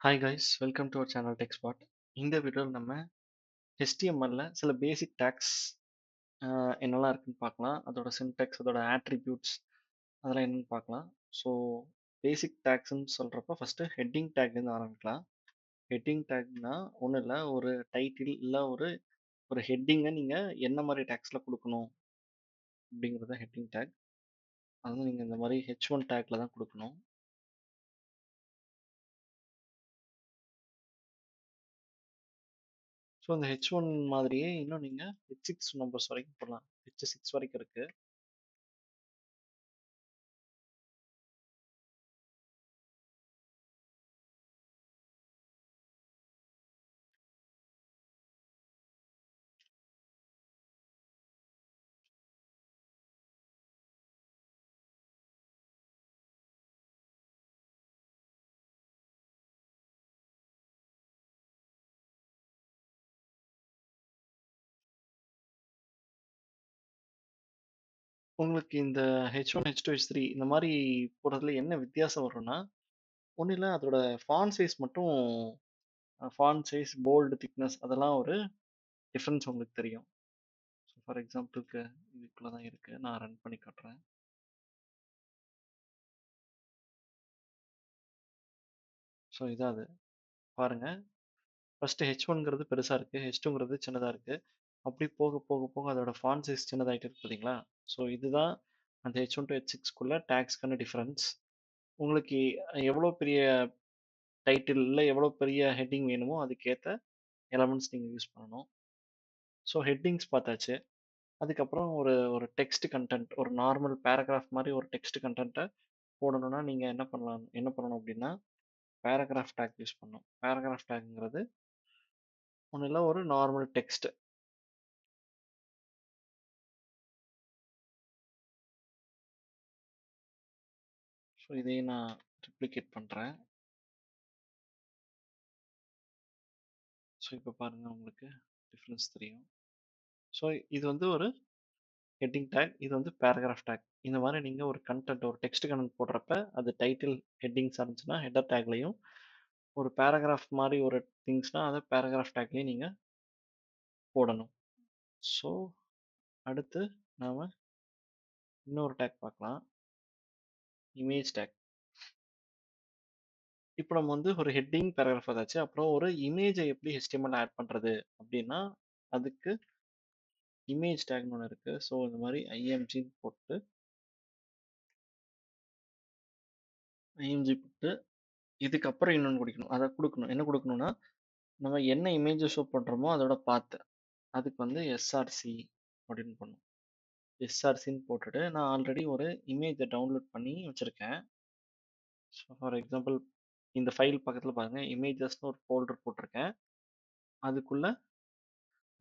Hi guys, welcome to our channel Techspot. இந்த வீடியோவில் நம்ம HTML-ல சில பேசிக் டேக்ஸ் என்னெல்லாம் இருக்குன்னு பார்க்கலாம். அதோட சின்டெக்ஸ், அதோட ஆட்ரிபியூட்ஸ் அதெல்லாம் என்னன்னு பார்க்கலாம். ஸோ பேசிக் டேக்ஸ்ன்னு சொல்கிறப்ப ஃபஸ்ட்டு ஹெட்டிங் டேக்லேருந்து ஆரம்பிக்கலாம். ஹெட்டிங் டேக்னா ஒன்றும் இல்லை, ஒரு டைட்டில் இல்லை ஒரு ஒரு ஹெட்டிங்கை நீங்கள் என்ன மாதிரி டேக்ஸில் கொடுக்கணும் அப்படிங்கிறத ஹெட்டிங் டேக். அது வந்து நீங்கள் இந்த மாதிரி H1 டேக்கில் தான் கொடுக்கணும். ஸோ இந்த H1 மாதிரியே இன்னும் நீங்கள் H6 நம்பர்ஸ் வரைக்கும் போடலாம். H6 வரைக்கும் இருக்குது. உங்களுக்கு இந்த H1, H2, H3 இந்த மாதிரி போடுறதுல என்ன வித்தியாசம் வரும்னா, ஒன்றும் இல்லை, அதோட ஃபாண்ட் சைஸ் மட்டும், ஃபாண்ட் சைஸ், போல்டு, திக்னஸ் அதெல்லாம் ஒரு டிஃப்ரென்ஸ் உங்களுக்கு தெரியும். ஸோ ஃபார் எக்ஸாம்பிளுக்கு இதுக்குள்ளே தான் இருக்குது, நான் ரன் பண்ணி காட்டுறேன். ஸோ இதான் அது பாருங்கள். ஃபஸ்ட்டு H1ங்கிறது பெருசாக இருக்குது, H2ங்கிறது சின்னதாக இருக்குது. அப்படி போக போக போக அதோட ஃபாண்ட் சைஸ் சின்னதாகிட்டு இருக்கு பார்த்தீங்களா? ஸோ இதுதான் அந்த H1 to H6க்குள்ளே டேக்ஸ்க்கான டிஃப்ரென்ஸ். உங்களுக்கு எவ்வளோ பெரிய டைட்டில் இல்லை எவ்வளோ பெரிய ஹெட்டிங் வேணுமோ அதுக்கேற்ற எலமெண்ட்ஸ் நீங்கள் யூஸ் பண்ணணும். ஸோ ஹெட்டிங்ஸ் பார்த்தாச்சு. அதுக்கப்புறம் ஒரு ஒரு டெக்ஸ்ட் கண்டென்ட், ஒரு நார்மல் பேராகிராஃப் மாதிரி ஒரு டெக்ஸ்ட் கண்டென்ட்டை போடணும்னா நீங்கள் என்ன பண்ணணும் அப்படின்னா, பேராகிராஃப் டேக் யூஸ் பண்ணணும். பேராகிராஃப் டேக்ங்கிறது ஒன்றும் இல்லை, ஒரு நார்மல் டெக்ஸ்ட். ஸோ இதையும் நான் ரிப்ளிகேட் பண்ணுறேன். ஸோ இப்போ பாருங்கள், உங்களுக்கு டிஃப்ரென்ஸ் தெரியும். ஸோ இது வந்து ஒரு ஹெட்டிங் டேக், இது வந்து பேராகிராஃப் டேக். இந்த மாதிரி நீங்கள் ஒரு கண்டென்ட், ஒரு டெக்ஸ்ட் கண்டென்ட் போடுறப்ப அது டைட்டில் ஹெட்டிங்ஸாக இருந்துச்சுன்னா ஹெட்டர் டேக்லையும், ஒரு பேராகிராஃப் மாதிரி ஒரு திங்ஸ்னால் அதை பேராகிராஃப் டேக்லேயும் நீங்கள் போடணும். ஸோ அடுத்து நாம் இன்னொரு டேக் பார்க்கலாம், இமேஜ் டேக். இப்போ நம்ம வந்து ஒரு ஹெட்டிங் பேராகிராஃப் ஏதாச்சு, அப்புறம் ஒரு இமேஜை எப்படி HTML ஆட் பண்ணுறது அப்படின்னா, அதுக்கு இமேஜ் டேக்னு ஒன்று இருக்குது. ஸோ இந்த மாதிரி IMG போட்டு இதுக்கப்புறம் இன்னொன்று கொடுக்கணும். அதை கொடுக்கணும், என்ன கொடுக்கணும்னா, நம்ம என்ன இமேஜை ஷோ பண்ணுறோமோ அதோட பார்த்து அதுக்கு வந்து SRC அப்படின்னு பண்ணும். SRCன்னு போட்டுட்டு நான் ஆல்ரெடி ஒரு இமேஜை டவுன்லோட் பண்ணி வச்சுருக்கேன். ஸோ ஃபார் எக்ஸாம்பிள் இந்த ஃபைல் பக்கத்தில் பாருங்கள், இமேஜஸ்னு ஒரு ஃபோல்டர் போட்டிருக்கேன். அதுக்குள்ளே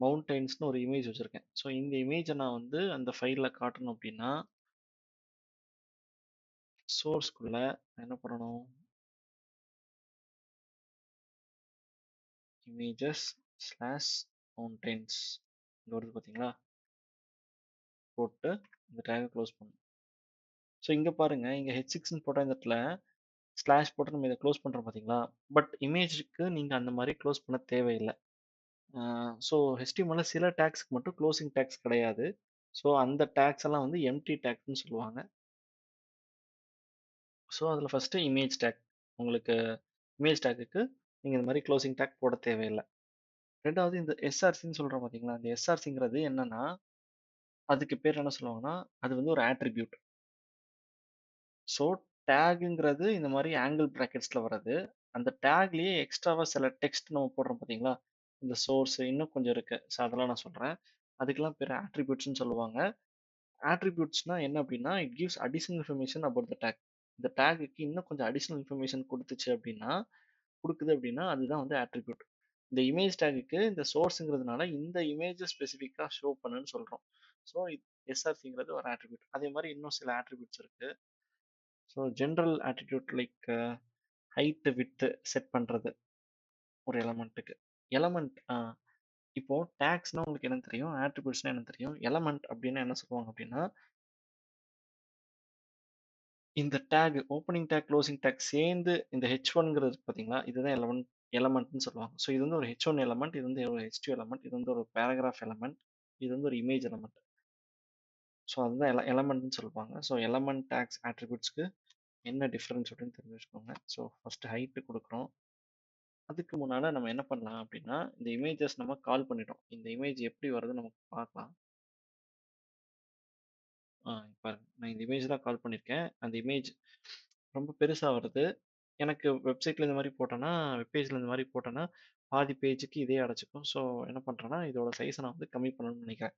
மவுண்டெயின்ஸ்னு ஒரு இமேஜ் வச்சுருக்கேன். ஸோ இந்த இமேஜை நான் வந்து அந்த ஃபைலில் காட்டணும் அப்படின்னா, சோர்ஸ்குள்ளே என்ன பண்ணணும், இமேஜஸ் ஸ்லாஷ் மவுண்டெயின்ஸ் இங்கே வருது பார்த்தீங்களா, போட்டு இந்த டேகை க்ளோஸ் பண்ணணும். ஸோ இங்கே பாருங்கள், இங்கே H6ன்னு போட்டால் இந்த இடத்துல ஸ்லாஷ் போட்டு நம்ம இதை க்ளோஸ் பண்ணுறோம் பார்த்தீங்களா. பட் இமேஜுக்கு நீங்கள் அந்த மாதிரி க்ளோஸ் பண்ண தேவையில்லை. ஸோ HTML சில டேக்ஸ்க்கு மட்டும் க்ளோசிங் டேக்ஸ் கிடையாது. ஸோ அந்த டேக்ஸ் எல்லாம் வந்து எம்டி டேக்ஸ்னு சொல்லுவாங்க. ஸோ அதில் ஃபஸ்ட்டு இமேஜ் டேக். உங்களுக்கு இமேஜ் டேக்குக்கு நீங்கள் இந்த மாதிரி க்ளோசிங் டேக் போட தேவையில்லை. ரெண்டாவது இந்த SRCன்னு சொல்கிறோம் பார்த்தீங்களா, இந்த SRCங்கிறது என்னன்னா, அதுக்கு பேர் என்ன சொல்லுவாங்கன்னா, அது வந்து ஒரு ஆட்ரிபியூட். ஸோ டேகுங்கிறது இந்த மாதிரி ஆங்கிள் ப்ராக்கெட்ஸில் வர்றது. அந்த டேக்லேயே எக்ஸ்ட்ராவாக சில டெக்ஸ்ட் நம்ம போடுறோம் பார்த்தீங்களா, இந்த சோர்ஸ் இன்னும் கொஞ்சம் இருக்குது. ஸோ அதெல்லாம் நான் சொல்கிறேன். அதுக்கெல்லாம் பேர் ஆட்ரிபியூட்ஸ்னு சொல்லுவாங்க. ஆட்ரிபியூட்ஸ்னால் என்ன அப்படின்னா, it gives additional information about the take. இந்த டேகுக்கு இன்னும் கொஞ்சம் அடிஷனல் இன்ஃபர்மேஷன் கொடுக்குது அப்படின்னா அதுதான் வந்து ஆட்ரிபியூட். இந்த இமேஜ் டேகுக்கு இந்த சோர்ஸுங்கிறதுனால இந்த இமேஜை ஸ்பெசிஃபிக்காக ஷோ பண்ணுன்னு சொல்கிறோம். ஸோ SRCங்கிறது ஒரு ஆட்ரிபியூட். அதே மாதிரி இன்னும் சில ஆட்ரிபியூட்ஸ் இருக்குது. So general attitude like height width set பண்ணுறது ஒரு எலமெண்ட்டுக்கு. எலமெண்ட் இப்போ டேக்ஸ்னால் உங்களுக்கு என்ன தெரியும், ஆட்ரிபியூட்ஸ்னால் என்ன தெரியும். எலமெண்ட் அப்படின்னா என்ன சொல்லுவாங்க அப்படின்னா, இந்த take opening take, closing take சேர்ந்து இந்த H1ங்கிறது இருக்கு பார்த்தீங்களா? இதுதான் எலமெண்ட்ன்னு சொல்லுவாங்க. ஸோ இது வந்து ஒரு H1 எலமெண்ட், இது வந்து ஒரு H2 எலமெண்ட், இது வந்து ஒரு பேராகிராஃப் எலமெண்ட், இது வந்து ஒரு இமேஜ் எலமெண்ட். ஸோ அதுதான் எலமெண்ட்னு சொல்லுவாங்க. ஸோ எலமெண்ட் டேக்ஸ் ஆட்ரிபியூட்ஸ்க்கு என்ன டிஃபரன்ஸ் அப்படின்னு தெரிஞ்சு வச்சுக்கோங்க. ஸோ ஃபர்ஸ்ட் ஹைட் கொடுக்குறோம். அதுக்கு முன்னால நம்ம என்ன பண்ணலாம் அப்படின்னா, இந்த இமேஜஸ் நம்ம கால் பண்ணிட்டோம். இந்த இமேஜ் எப்படி வருதுன்னு நமக்கு பார்க்கலாம். பாருங்க. நான் இந்த இமேஜ் தான் கால் பண்ணியிருக்கேன். அந்த இமேஜ் ரொம்ப பெருசா வருது. எனக்கு வெப்சைட்ல இந்த மாரி போட்டேன்னா, வெப் பேஜ்ல இந்த மாரி போட்டேன்னா, பாதி பேஜுக்கு இதே அடைச்சுக்கும். ஸோ என்ன பண்றேன்னா, இதோட சைஸ நான் வந்து கம்மி பண்ணணும்னு நினைக்கிறேன்.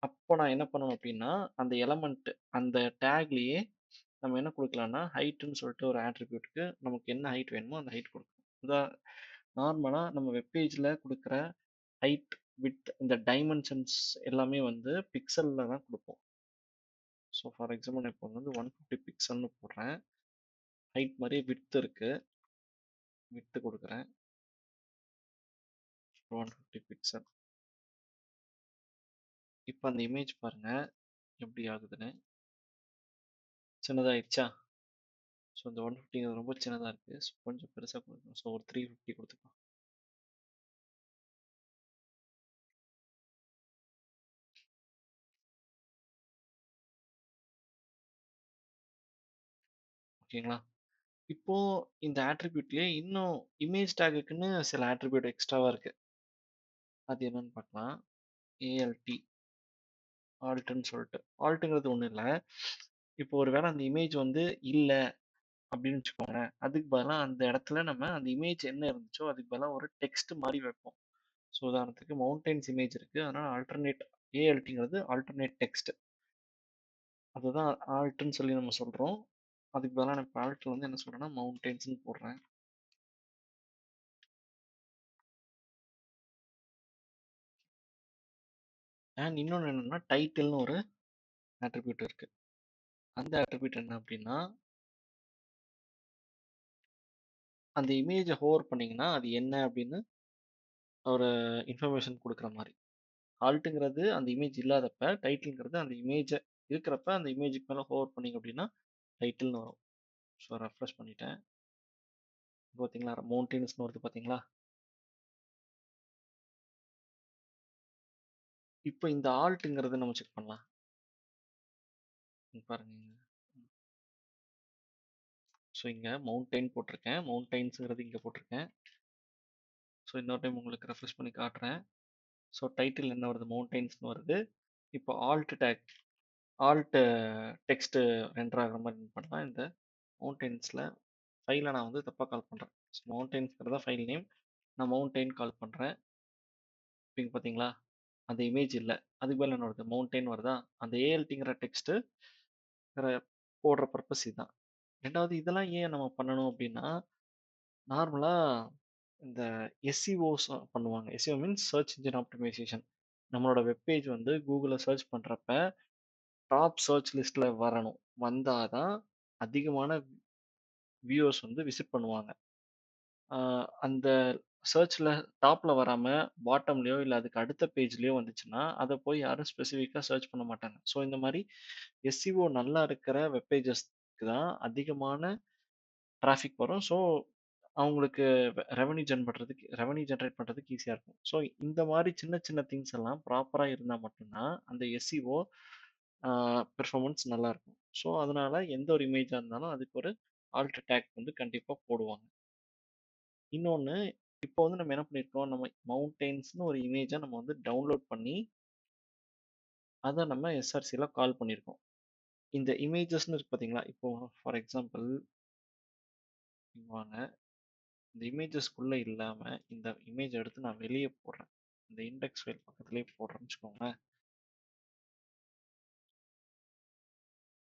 அப்போ நான் என்ன பண்ணணும் அப்படின்னா, அந்த எலமெண்ட் அந்த டேக்லயே நம்ம என்ன குடுக்கலாம்னா, ஹைட்ன்னு சொல்லிட்டு ஒரு ஆட்ரிபியூட்க்கு நமக்கு என்ன ஹைட் வேணுமோ அந்த ஹைட் குடுக்கணும். நார்மலா நம்ம வெப் பேஜ்ல குடுக்குற ஹைட், விட்த் இந்த டைமென்ஷன்ஸ் எல்லாமே வந்து பிக்சல்ல தான் குடுப்போம். ஸோ ஃபார் எக்ஸாம்பிள் நான் இப்போ வந்து 150 பிக்சல்னு போடுறேன். ஹைட் மாரியே விட்த் இருக்கு. விட்த் குடுக்குறேன். 150 பிக்சல். இப்போ அந்த இமேஜ் பாருங்க எப்படி ஆகுதுன்னு. சின்னதாயிடுச்சா? ஸோ இந்த 150 ரொம்ப சின்னதா இருக்கு. ஸோ கொஞ்சம் பெருசா குடுக்கணும். ஸோ ஒரு 350 குடுத்துக்கலாம். ஓகேங்களா? இப்போ இந்த ஆட்ரிபியூட்லயே இன்னும் இமேஜ் டேக்குக்குன்னு சில ஆட்ரிபியூட் எக்ஸ்ட்ராவா இருக்கு. அது என்னன்னு பார்க்கலாம். ALT ஆல்ட்ன்னு சொல்லிட்டு. ஆல்ட்ங்கிறது ஒண்ணும் இல்ல. இப்போ ஒரு வேளை அந்த இமேஜ் வந்து இல்ல அப்படின்னு வச்சுக்கோங்களேன். அதுக்கு பதிலா அந்த இடத்துல நம்ம அந்த இமேஜ் என்ன இருந்துச்சோ அதுக்கு பதிலா ஒரு டெக்ஸ்ட் மாரி வைப்போம். ஸோ உதாரணத்துக்கு மவுண்டெயின்ஸ் இமேஜ் இருக்கு. அதனால ஆல்டர்னேட் ALTங்கிறது ஆல்டர்னேட் டெக்ஸ்ட். அதுதான் ஆல்ட்ன்னு சொல்லி நம்ம சொல்றோம். அதுக்கு பதிலா நான் இப்போ ஆல்ட்ல வந்து என்ன சொல்றேன்னா மவுண்டெயின்ஸ்னு போடுறேன். அண்ட் இன்னொன்னு என்னன்னா டைட்டில்னு ஒரு ஆட்ரிபியூட் இருக்கு. அந்த ஆட்ரிபியூட் என்ன அப்படின்னா, அந்த இமேஜை ஹோவர் பண்ணீங்கன்னா அது என்ன அப்படின்னு ஒரு இன்ஃபர்மேஷன் கொடுக்குற மாதிரி. ஆல்ட்டுங்கிறது அந்த இமேஜ் இல்லாதப்ப, டைட்டில்ங்கிறது அந்த இமேஜ் இருக்கிறப்ப அந்த இமேஜுக்கு மேலே ஹோவர் பண்ணீங்க அப்படின்னா டைட்டில்னு வரும். ஸோ ரெஃப்ரெஷ் பண்ணிட்டேன். பார்த்தீங்களா மவுண்டெயின்ஸ்னு வருது பார்த்தீங்களா? இப்போ இந்த ஆல்ட்டுங்கிறத நம்ம செக் பண்ணலாம். இங்க பாருங்க. ஸோ இங்கே மவுண்டெயின் போட்டிருக்கேன். மவுண்டெயின்ஸுங்கிறது இங்கே போட்டிருக்கேன். ஸோ இன்னொரு டைம் உங்களுக்கு ரெஃப்ரெஷ் பண்ணி காட்டுறேன். ஸோ டைட்டில் என்ன வருது? மவுண்டெயின்ஸ்னு வருது. இப்போ alt take alt text render ஆகிற மாதிரி என்ன பண்ணலாம். இந்த மவுண்டெயின்ஸில் ஃபைலை நான் வந்து தப்பாக கால் பண்ணுறேன். ஸோ மவுண்டெயின்ஸ்ங்கிறதா ஃபைல் நேம். நான் மவுண்டெயின் கால் பண்ணுறேன். இப்போ பார்த்தீங்களா அந்த இமேஜ் இல்லை. அதுக்கு மேலே என்ன வருது? மவுண்டெயின் வருதா? அந்த ஏஎல்டிங்கிற டெக்ஸ்ட்டு போடுற பர்பஸ் இதுதான். ரெண்டாவது இதெல்லாம் ஏன் நம்ம பண்ணணும் அப்படின்னா, நார்மலாக இந்த எஸ்சிஓஸ் பண்ணுவாங்க. SEO means search engine optimization. நம்மளோட வெப்பேஜ் வந்து கூகுளில் சர்ச் பண்ணுறப்ப டாப் சர்ச் லிஸ்ட்டில் வரணும். வந்தாதான் அதிகமான வியூவர்ஸ் வந்து விசிட் பண்ணுவாங்க. அந்த சர்ச்ல டாப்ல வராம பாட்டம்லயோ இல்ல அதுக்கு அடுத்த பேஜ்லயோ வந்துச்சுன்னா, அத போய் யாரும் ஸ்பெசிஃபிக்கா சர்ச் பண்ண மாட்டாங்க. ஸோ இந்த மாரி எஸ்சிஓ நல்லா இருக்கிற வெப் பேஜஸ்க்கு தான் அதிகமான டிராஃபிக் வரும். ஸோ அவங்களுக்கு ரெவென்யூ ஜெனரேட் பண்றதுக்கு ஈஸியா இருக்கும். ஸோ இந்த மாரி சின்ன சின்ன திங்ஸ் எல்லாம் ப்ராப்பரா இருந்தா மட்டும்தான் அந்த எஸ்சிஓ பெர்ஃபார்மன்ஸ் நல்லா இருக்கும். ஸோ அதனால எந்த ஒரு இமேஜா இருந்தாலும் அதுக்கு ஒரு ஆல்ட் டேக் வந்து கண்டிப்பா போடுவாங்க. இன்னொன்னு, இப்போ வந்து நம்ம என்ன பண்ணியிருக்கோம், நம்ம மவுண்டெயின்ஸ்னு ஒரு இமேஜை நம்ம வந்து டவுன்லோட் பண்ணி அதை நம்ம எஸ்ஆர்சியில் கால் பண்ணியிருக்கோம். இந்த இமேஜஸ்னு இருக்கு பார்த்தீங்களா? இப்போ ஃபார் எக்ஸாம்பிள் வாங்க, இந்த இமேஜஸ்குள்ளே இல்லாமல் இந்த இமேஜ் எடுத்து நான் வெளியே போடுறேன். இந்த இண்டெக்ஸ் ஃபைல் பக்கத்துலேயே போடுறேன்னு வச்சுக்கோங்களேன்.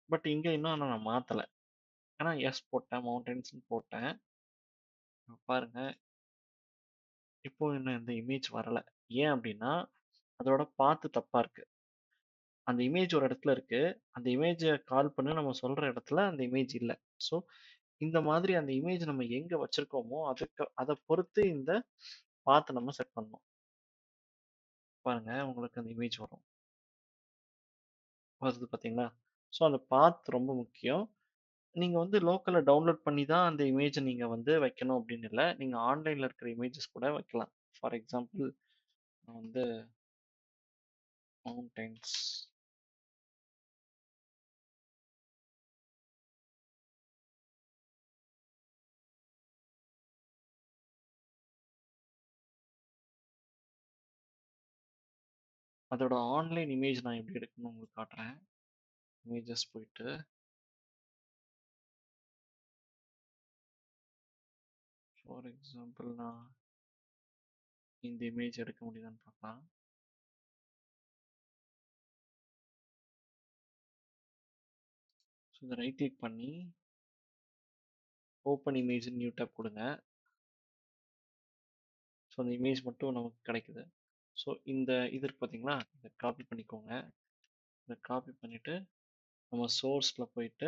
பட் இங்கே இன்னும் நான் மாற்றலை. ஏன்னா எஸ் போட்டேன், மவுண்டெயின்ஸ்னு போட்டேன். பாருங்க, இப்போ இன்னும் இந்த இமேஜ் வரலை. ஏன் அப்படின்னா அதோட பாத்து தப்பா இருக்கு. அந்த இமேஜ் ஒரு இடத்துல இருக்கு. அந்த இமேஜை கால் பண்ணி நம்ம சொல்ற இடத்துல அந்த இமேஜ் இல்லை. ஸோ இந்த மாதிரி அந்த இமேஜ் நம்ம எங்க வச்சிருக்கோமோ அதை பொறுத்து இந்த பாத்தை நம்ம செட் பண்ணணும். பாருங்க உங்களுக்கு அந்த இமேஜ் வரும். வருது பார்த்தீங்களா? ஸோ அந்த பாத் ரொம்ப முக்கியம். நீங்க வந்து லோக்கல்ல டவுன்லோட் பண்ணி தான் அந்த இமேஜ நீங்க வந்து வைக்கணும் அப்படின்னு இல்ல. நீங்க ஆன்லைன்ல இருக்கிற இமேஜஸ் கூட வைக்கலாம். ஃபார் எக்ஸாம்பிள் நான் வந்து மவுண்டன்ஸ் அதோட ஆன்லைன் இமேஜ் நான் எப்படி எடுக்கணும்னு உங்களுக்கு காட்டுறேன். இமேஜஸ் போயிட்டு ஃபார் எக்ஸாம்பிள் நான் இந்த இமேஜ் எடுக்க முடியுதான்னு பார்க்கலாம். ஸோ இதை ரைட் கிளிக் பண்ணி ஓப்பன் இமேஜ் நியூ டேப் கொடுங்க. ஸோ அந்த இமேஜ் மட்டும் நமக்கு கிடைக்குது. ஸோ இந்த இது இருக்கு பார்த்தீங்களா, இதை காப்பி பண்ணிக்கோங்க. இதை காப்பி பண்ணிவிட்டு நம்ம சோர்ஸில் போயிட்டு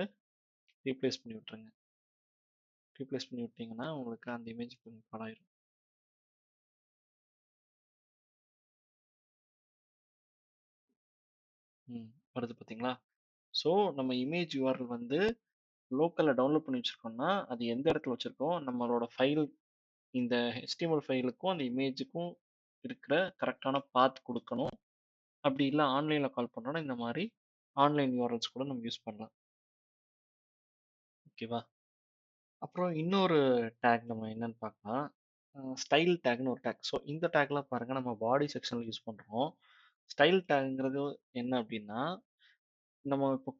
ரீப்ளேஸ் பண்ணி விட்டுருங்க. ரீப்ளேஸ் பண்ணி விட்டீங்கன்னா உங்களுக்கு அந்த இமேஜ் படம் ஆயிரும். வருது பார்த்தீங்களா. ஸோ நம்ம இமேஜ் யூஆர்எல் வந்து லோக்கலில் டவுன்லோட் பண்ணி வச்சுருக்கோம்னா அது எந்த இடத்துல வச்சுருக்கோம், நம்மளோட ஃபைல் இந்த HTML ஃபைலுக்கும் அந்த இமேஜுக்கும் இருக்கிற கரெக்டான பாத் கொடுக்கணும். அப்படி இல்லை ஆன்லைனில் கால் பண்ணோன்னா இந்த மாதிரி ஆன்லைன் யூஆர்எல்ஸ் கூட நம்ம யூஸ் பண்ணலாம். ஓகேவா. அப்புறம் இன்னொரு டேக் நம்ம என்னன்னு பார்க்கலாம். ஸ்டைல் டேக்னு ஒரு டேக். ஸோ இந்த டேக்லாம் பாருங்கள் நம்ம பாடி செக்ஷனில் யூஸ் பண்ணுறோம். ஸ்டைல் டேக்ங்கிறது என்ன அப்படின்னா, நம்ம இப்போ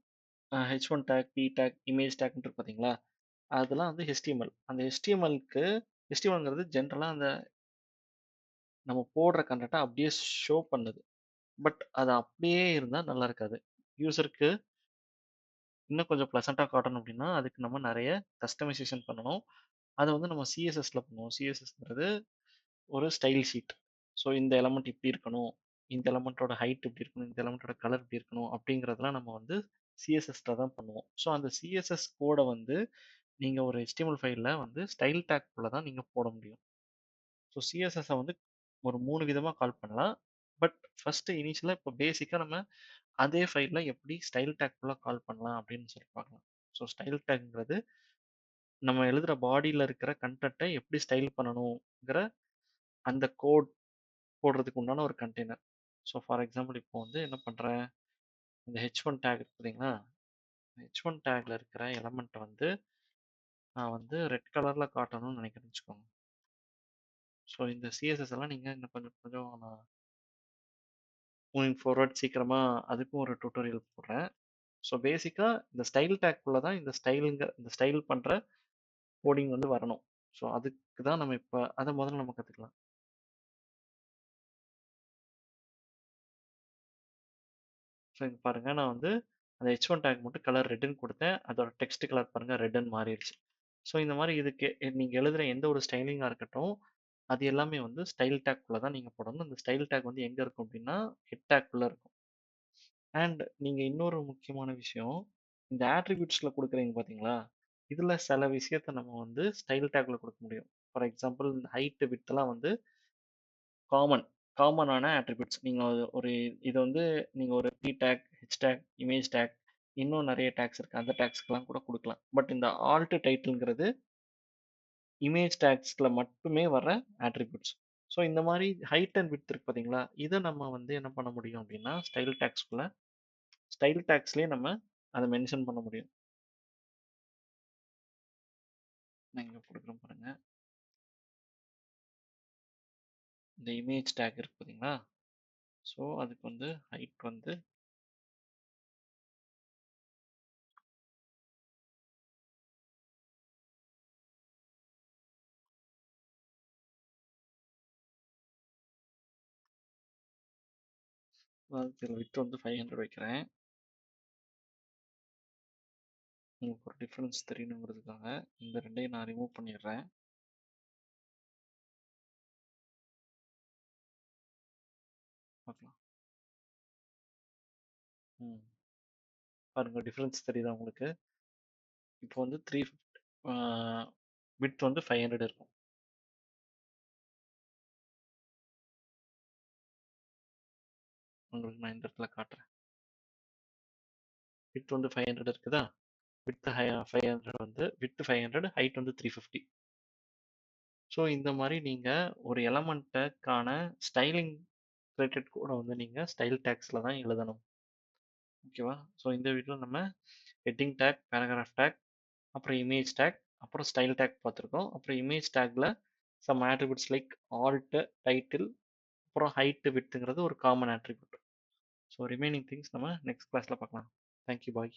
H1 tag, P tag, image டேக்ன்ட்டு இருக்கு பார்த்தீங்களா, அதெல்லாம் வந்து HTML. அந்த HTMLங்கிறது ஜென்ரலாக அந்த நம்ம போடுற கண்டென்ட்டை அப்படியே ஷோ பண்ணுது. பட் அது அப்படியே இருந்தால் நல்லா இருக்காது. யூசருக்கு இன்னும் கொஞ்சம் ப்ளசண்ட்டாக காட்டணும் அப்படின்னா அதுக்கு நம்ம நிறைய கஸ்டமைசேஷன் பண்ணணும். அதை வந்து நம்ம சிஎஸ்எஸ்ல பண்ணுவோம். சிஎஸ்எஸ்ங்கிறது ஒரு ஸ்டைல் ஷீட். ஸோ இந்த எலமெண்ட் இப்படி இருக்கணும், இந்த எலமெண்ட்டோட ஹைட் இப்படி இருக்கணும், இந்த எலமெண்ட்டோட கலர் இப்படி இருக்கணும் அப்படிங்கிறதெல்லாம் நம்ம வந்து சிஎஸ்எஸ்ல தான் பண்ணுவோம். ஸோ அந்த சிஎஸ்எஸ் கோடை வந்து நீங்கள் ஒரு HTML ஃபைலில் வந்து ஸ்டைல் டேக்குள்ளே தான் நீங்கள் போட முடியும். ஸோ சிஎஸ்எஸ்ஸை வந்து ஒரு 3 விதமாக கால் பண்ணலாம். பட் ஃபஸ்ட்டு இனிஷியலாக இப்போ பேசிக்காக நம்ம அதே ஃபைலில் எப்படி ஸ்டைல் டேக்குள்ளே கால் பண்ணலாம் அப்படின்னு சொல்லி பார்க்கலாம். ஸோ ஸ்டைல் டேக்ங்கிறது நம்ம எழுதுகிற பாடியில் இருக்கிற கண்டென்ட்டை எப்படி ஸ்டைல் பண்ணணுங்கிற அந்த கோட் போடுறதுக்கு உண்டான ஒரு கண்டெய்னர். ஸோ ஃபார் எக்ஸாம்பிள் இப்போ வந்து என்ன பண்ணுறேன், இந்த H1 டேக் இருக்கு பார்த்தீங்களா, H1 டேக்ல இருக்கிற எலமெண்ட்டை வந்து நான் வந்து ரெட் கலரில் காட்டணும்னு நினைக்கிறேன்னு வச்சுக்கோங்க. ஸோ இந்த சிஎஸ்எஸ் எல்லாம் நீங்கள் இன்னும் கொஞ்சம் கொஞ்சம் நான் மூவிங் ஃபார்வர்ட் சீக்கிரமாக அதுக்கும் ஒரு டுட்டோரியல் போடுறேன். ஸோ பேசிக்காக இந்த ஸ்டைல் டேக்குள்ளே தான் இந்த ஸ்டைல் பண்ணுற கோடிங் வந்து வரணும். ஸோ அதுக்கு தான் நம்ம இப்போ அதை முதல்ல நம்ம கற்றுக்கலாம். ஸோ இங்கே பாருங்கள், நான் வந்து அந்த H1 டேக் மட்டும் கலர் ரெட்டுன்னு கொடுத்தேன். அதோட டெக்ஸ்ட் கலர் பாருங்கள் ரெட்டுன்னு மாறிடுச்சு. ஸோ இந்த மாதிரி இதுக்கு நீங்கள் எழுதுகிற எந்த ஒரு ஸ்டைலிங்காக இருக்கட்டும், அது எல்லாமே வந்து ஸ்டைல் டேக்குள்ளே தான் நீங்கள் போடணும். இந்த ஸ்டைல் டேக் வந்து எங்கே இருக்கும் அப்படின்னா ஹெட் டேக்குள்ளே இருக்கும். அண்ட் நீங்கள் இன்னொரு முக்கியமான விஷயம், இந்த ஆட்ரிபியூட்ஸில் கொடுக்குறீங்க பார்த்தீங்களா, இதில் சில விஷயத்த நம்ம வந்து ஸ்டைல் டேக்கில் கொடுக்க முடியும். ஃபார் எக்ஸாம்பிள் இந்த ஹைட்டு வித்தெல்லாம் வந்து காமன் காமனான ஆட்ரிபியூட்ஸ். நீங்கள் ஒரு இதை வந்து நீங்கள் ஒரு P take, H take, image take, இன்னும் நிறைய டேக்ஸ் இருக்குது, அந்த டேக்ஸ்க்கெலாம் கூட கொடுக்கலாம். பட் இந்த ஆல்ட் டைட்டில்ங்கிறது இமேஜ் டேக்ஸில் மட்டுமே வர ஆட்ரிபியூட்ஸ். ஸோ இந்த மாதிரி ஹைட் அண்ட் விட்த் இருக்கு பார்த்தீங்களா, இதை நம்ம வந்து என்ன பண்ண முடியும் அப்படின்னா ஸ்டைல் டேக்ஸ்லேயே நம்ம அதை மென்ஷன் பண்ண முடியும். நான் இங்கே கொடுக்குறேன் பாருங்க, இந்த இமேஜ் டேக் இருக்கு பார்த்தீங்களா, ஸோ அதுக்கு வந்து ஹைட் வந்து வித் வந்து 500 வைக்கிறேன். உங்களுக்கு ஒரு டிஃப்ரென்ஸ் தெரியணுங்கிறதுக்காக இந்த ரெண்டையும் நான் ரிமூவ் பண்ணிடுறேன். பார்க்கலாம். பாருங்க டிஃப்ரென்ஸ் தெரியுதா உங்களுக்கு. இப்போ வந்து 350 வித் வந்து 500 இருக்கும். உங்களுக்கு நான் இந்த இடத்துல காட்டுறேன். வித் வந்து 500 இருக்குதா, வித் 500 வந்து வித் 500, ஹைட் வந்து 350. ஸோ இந்த மாதிரி நீங்கள் ஒரு எலமெண்ட்டுக்கான ஸ்டைலிங் ரிலேட்டட் கூட வந்து நீங்கள் ஸ்டைல் டேக்ஸில் தான் எழுதணும். ஓகேவா? ஸோ இந்த வீடியோவில் நம்ம ஹெட்டிங் டேக், பேராகிராஃப் டேக், அப்புறம் இமேஜ் டேக், அப்புறம் ஸ்டைல் டேக் பார்த்துருக்கோம். அப்புறம் இமேஜ் டேக்கில் some attributes like alt, title, அப்புறம் ஹைட்டு, வித்துங்கிறது ஒரு common attribute. So remaining things நம்ம நெக்ஸ்ட் கிளாஸில் பார்க்கலாம். தேங்க்யூ, பாய்.